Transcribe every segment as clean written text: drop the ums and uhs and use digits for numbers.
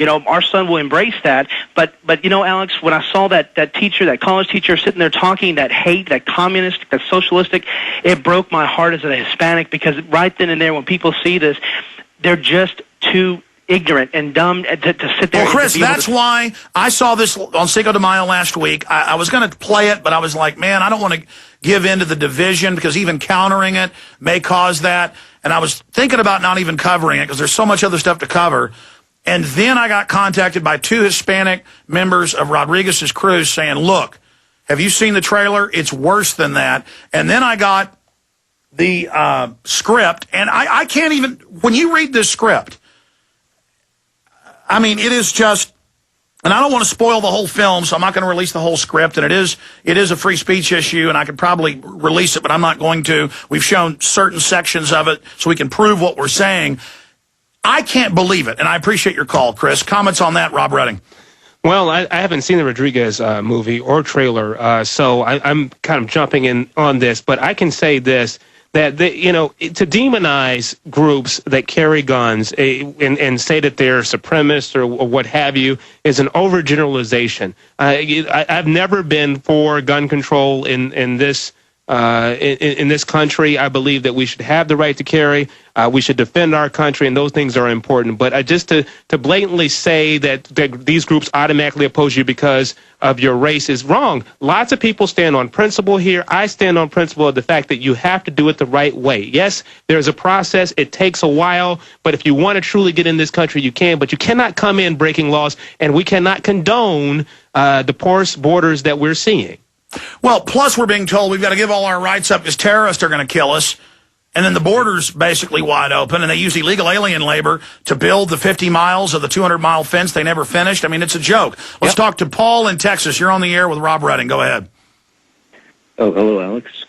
our son will embrace that. But Alex, when I saw that teacher, that college teacher, sitting there talking that hate, that communist, that socialistic, it broke my heart as a Hispanic, because right then and there, when people see this, they're just too ignorant and dumb to sit there. Well, Chris, that's why I saw this on Cinco de Mayo last week. I was going to play it, but I was like, man, I don't want to give in to the division, because even countering it may cause that. And I was thinking about not even covering it because there's so much other stuff to cover. And then I got contacted by 2 Hispanic members of Rodriguez's crew saying, look, have you seen the trailer? It's worse than that. And then I got the script, and I can't even, when you read this script, I mean, it is just, and I don't want to spoil the whole film, so I'm not going to release the whole script, and it is a free speech issue, and I could probably release it, but I'm not going to. We've shown certain sections of it so we can prove what we're saying. I can't believe it, and I appreciate your call, Chris. Comments on that, Rob Redding? Well, I haven't seen the Rodriguez movie or trailer, so I'm kind of jumping in on this, but I can say this, that to demonize groups that carry guns and say that they're supremacists or what have you is an overgeneralization. I've never been for gun control in this country. I believe that we should have the right to carry. We should defend our country, and those things are important. But just to blatantly say that these groups automatically oppose you because of your race is wrong. Lots of people stand on principle here. I stand on principle of the fact that you have to do it the right way. Yes, there's a process. It takes a while. But if you want to truly get in this country, you can. But you cannot come in breaking laws, and we cannot condone the porous borders that we're seeing. Well, plus we're being told we've got to give all our rights up because terrorists are going to kill us. And then the border's basically wide open, and they use illegal alien labor to build the 50 miles of the 200-mile fence they never finished. I mean, it's a joke. Let's talk to Paul in Texas. You're on the air with Rob Redding. Go ahead. Oh, hello, Alex.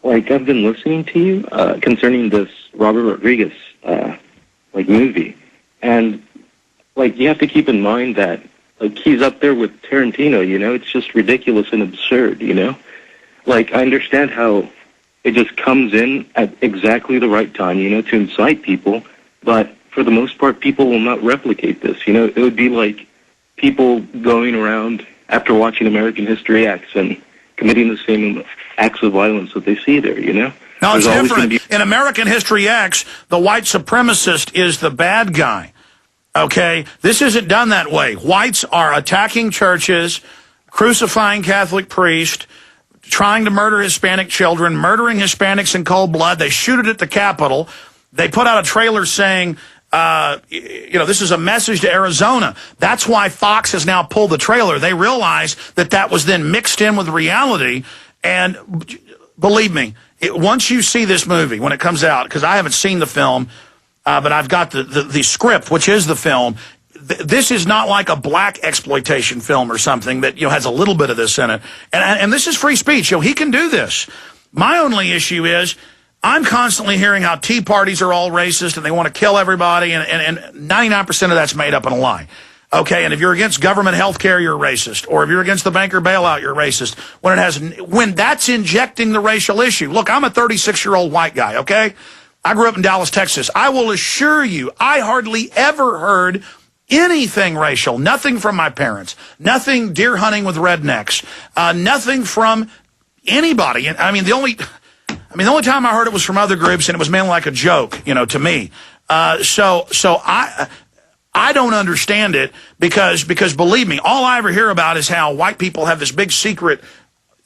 I've been listening to you concerning this Robert Rodriguez, movie. And, you have to keep in mind that, he's up there with Tarantino, It's just ridiculous and absurd, I understand how it just comes in at exactly the right time, to incite people. But for the most part, people will not replicate this. It would be like people going around after watching American History X and committing the same acts of violence that they see there, No, it's different. In American History X, the white supremacist is the bad guy. Okay? This isn't done that way. Whites are attacking churches, crucifying Catholic priests, trying to murder Hispanic children, murdering Hispanics in cold blood. They shoot it at the Capitol. They put out a trailer saying, this is a message to Arizona. That's why Fox has now pulled the trailer. They realize that was then mixed in with reality. And believe me, once you see this movie, when it comes out, because I haven't seen the film, but I've got the script, which is the film. This is not like a black exploitation film or something that has a little bit of this in it. And this is free speech. He can do this. My only issue is I'm constantly hearing how Tea Parties are all racist and they want to kill everybody, and 99% of that's made up and a lie. Okay, and if you're against government health care, you're racist. Or if you're against the banker bailout, you're racist. When that's injecting the racial issue. Look, I'm a 36-year-old white guy, okay? I grew up in Dallas, Texas. I will assure you, I hardly ever heard anything racial, nothing from my parents, nothing deer hunting with rednecks, nothing from anybody. The only time I heard it was from other groups, and it was mainly like a joke, to me. So I don't understand it because believe me, all I ever hear about is how white people have this big secret,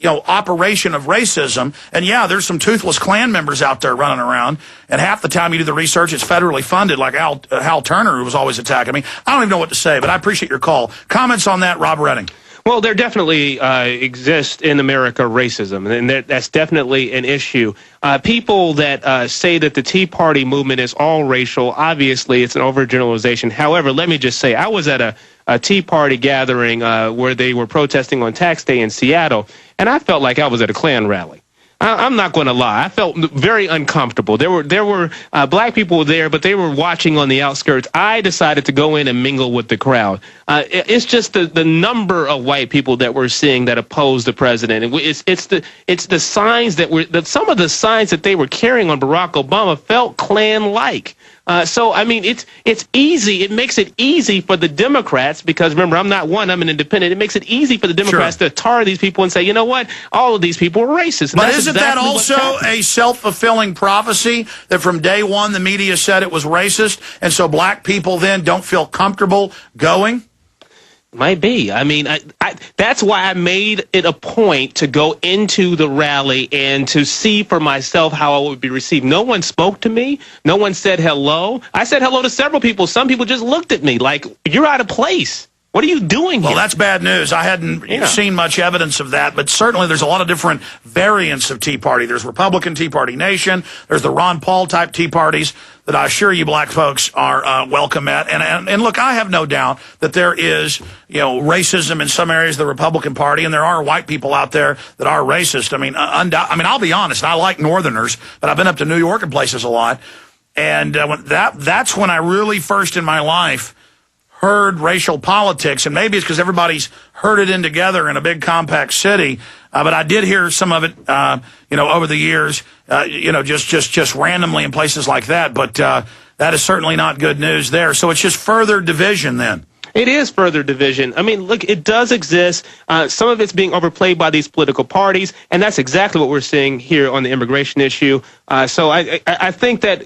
operation of racism. And yeah, there's some toothless Klan members out there running around. And half the time you do the research, it's federally funded, like Hal Turner, who was always attacking me. I don't even know what to say, but I appreciate your call. Comments on that, Rob Redding? Well, there definitely exists in America racism, and that's definitely an issue. People that say that the Tea Party movement is all racial, obviously it's an overgeneralization. However, let me just say, I was at a Tea Party gathering where they were protesting on tax day in Seattle, and I felt like I was at a Klan rally. I'm not going to lie. I felt very uncomfortable. There were black people there, but they were watching on the outskirts. I decided to go in and mingle with the crowd. It's just the number of white people that we're seeing that oppose the president. It's the signs that some of the signs that they were carrying on Barack Obama felt Klan-like. So, I mean, it's easy. It makes it easy for the Democrats, because remember, I'm not one, I'm an independent. It makes it easy for the Democrats to tar these people and say, you know what, all of these people are racist. And but isn't that also a self-fulfilling prophecy that from day one the media said it was racist, and so black people then don't feel comfortable going? Might be. I mean, that's why I made it a point to go into the rally and to see for myself how I would be received. No one spoke to me. No one said hello. I said hello to several people. Some people just looked at me like, you're out of place. What are you doing here? Well, that's bad news. I hadn't seen much evidence of that, but certainly there's a lot of different variants of Tea Party. There's Republican Tea Party Nation. There's the Ron Paul type Tea Parties that I assure you black folks are welcome at. And look, I have no doubt that there is, racism in some areas of the Republican Party, and there are white people out there that are racist. I mean, I'll be honest. I like Northerners, but I've been up to New York and places a lot. And that's when I really first in my life heard racial politics, and maybe it's because everybody's herded in together in a big compact city. But I did hear some of it, over the years, just randomly in places like that. But that is certainly not good news there. So it's just further division then. It is further division. I mean, look, it does exist. Some of it's being overplayed by these political parties, and that's exactly what we're seeing here on the immigration issue. So I think that,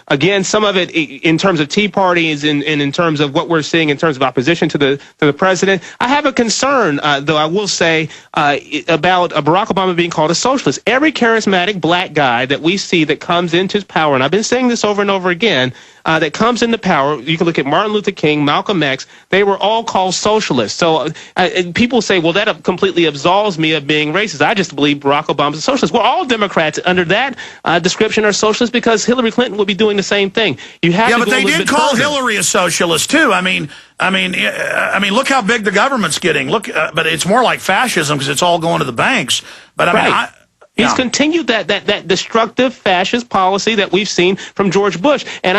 again, some of it in terms of Tea Parties and in terms of what we're seeing in terms of opposition to the president. I have a concern, though, I will say, about Barack Obama being called a socialist. Every charismatic black guy that we see that comes into power, and I've been saying this over and over again, that comes into power, you can look at Martin Luther King, Malcolm X, they were all called socialists. So people say, well, that completely absolves me of being racist. I just believe Barack Obama's a socialist. Well, all Democrats under that description are socialists, because Hillary Clinton would be doing the same thing. You have but they did call Hillary a socialist too. I mean, look how big the government's getting. Look, but it's more like fascism because it's all going to the banks. But I mean, he's continued that destructive fascist policy that we've seen from George Bush. And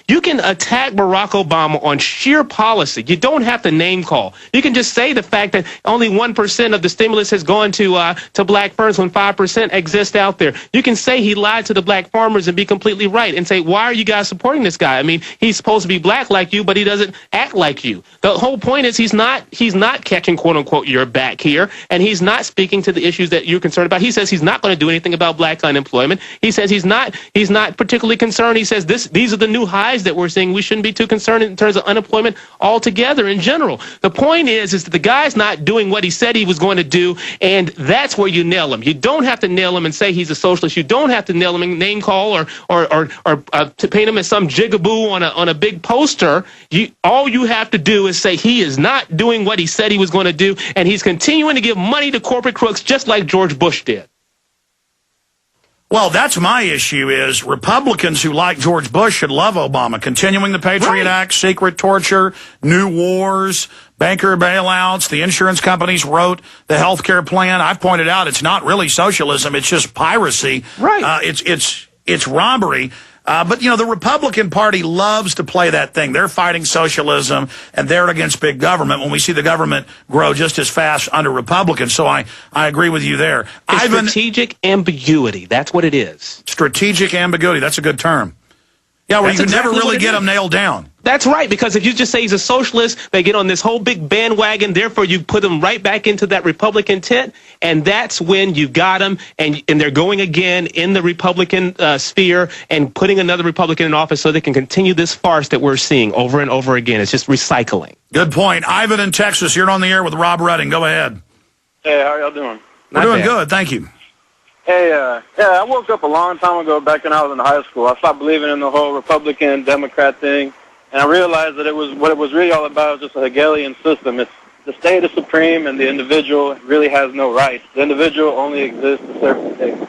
you can attack Barack Obama on sheer policy. You don't have to name call. You can just say the fact that only 1% of the stimulus has gone to black firms when 5% exist out there. You can say he lied to the black farmers and be completely right and say, why are you guys supporting this guy? I mean, he's supposed to be black like you, but he doesn't act like you. The whole point is he's not catching, quote unquote, your back here, and he's not speaking to the issues that you're concerned about. He says he's not going to do anything about black unemployment. He says he's not particularly concerned. He says these are the new highs that we're seeing. We shouldn't be too concerned in terms of unemployment altogether in general. The point is that the guy's not doing what he said he was going to do, and that's where you nail him. You don't have to nail him and say he's a socialist. You don't have to nail him and name call or to paint him as some jigaboo on a big poster. All you have to do is say he is not doing what he said he was going to do, and he's continuing to give money to corporate crooks just like George Bush did. Well, that's my issue is Republicans who like George Bush should love Obama. Continuing the Patriot Act, secret torture, new wars, banker bailouts, the insurance companies wrote the health care plan. I've pointed out it's not really socialism. It's just piracy. Right. It's robbery. But, the Republican Party loves to play that thing. They're fighting socialism, and they're against big government when we see the government grow just as fast under Republicans. So I agree with you there. Strategic ambiguity. That's what it is. Strategic ambiguity. That's a good term. Yeah, where you can never really get them nailed down. That's right, because if you just say he's a socialist, they get on this whole big bandwagon. Therefore, you put them right back into that Republican tent, and that's when you got them, and they're going again in the Republican sphere and putting another Republican in office so they can continue this farce that we're seeing over and over again. It's just recycling. Good point. Ivan in Texas, you're on the air with Rob Redding. Go ahead. Hey, how y'all doing? We're doing good, thank you. Hey, I woke up a long time ago back when I was in high school. I stopped believing in the whole Republican, Democrat thing, and I realized that what it was really all about was just a Hegelian system. It's the state is supreme, and the individual really has no rights. The individual only exists to serve the state.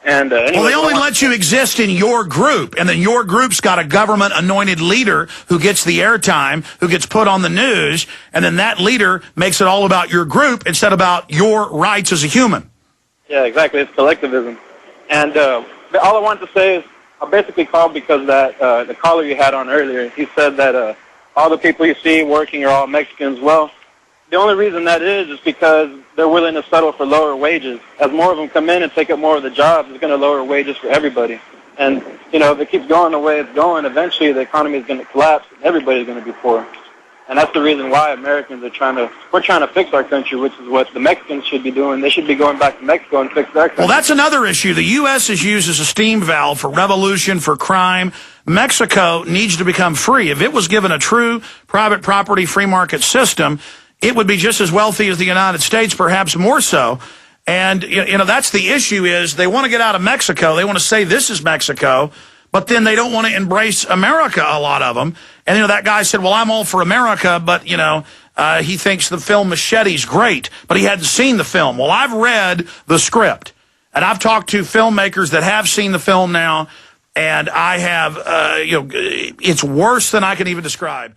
And well, they only let you exist in your group, and then your group's got a government-anointed leader who gets the airtime, who gets put on the news, and then that leader makes it all about your group instead of about your rights as a human. Yeah, exactly. It's collectivism. And all I wanted to say is I basically called because that the caller you had on earlier, he said that all the people you see working are all Mexicans. Well, the only reason that is because they're willing to settle for lower wages. As more of them come in and take up more of the jobs, it's going to lower wages for everybody. And, you know, if it keeps going the way it's going, eventually the economy is going to collapse and everybody's going to be poor. And that's the reason why Americans are we're trying to fix our country, which is what the Mexicans should be doing. They should be going back to Mexico and fix their country. Well, that's another issue. The U.S. is used as a steam valve for revolution, for crime. Mexico needs to become free. If it was given a true private property free market system, it would be just as wealthy as the United States, perhaps more so. And, you know, that's the issue is they want to get out of Mexico. They want to say this is Mexico, but then they don't want to embrace America, a lot of them. And, you know, that guy said, well, I'm all for America, but, you know, he thinks the film Machete's great, but he hadn't seen the film. Well, I've read the script, and I've talked to filmmakers that have seen the film now, and I have, you know, it's worse than I can even describe.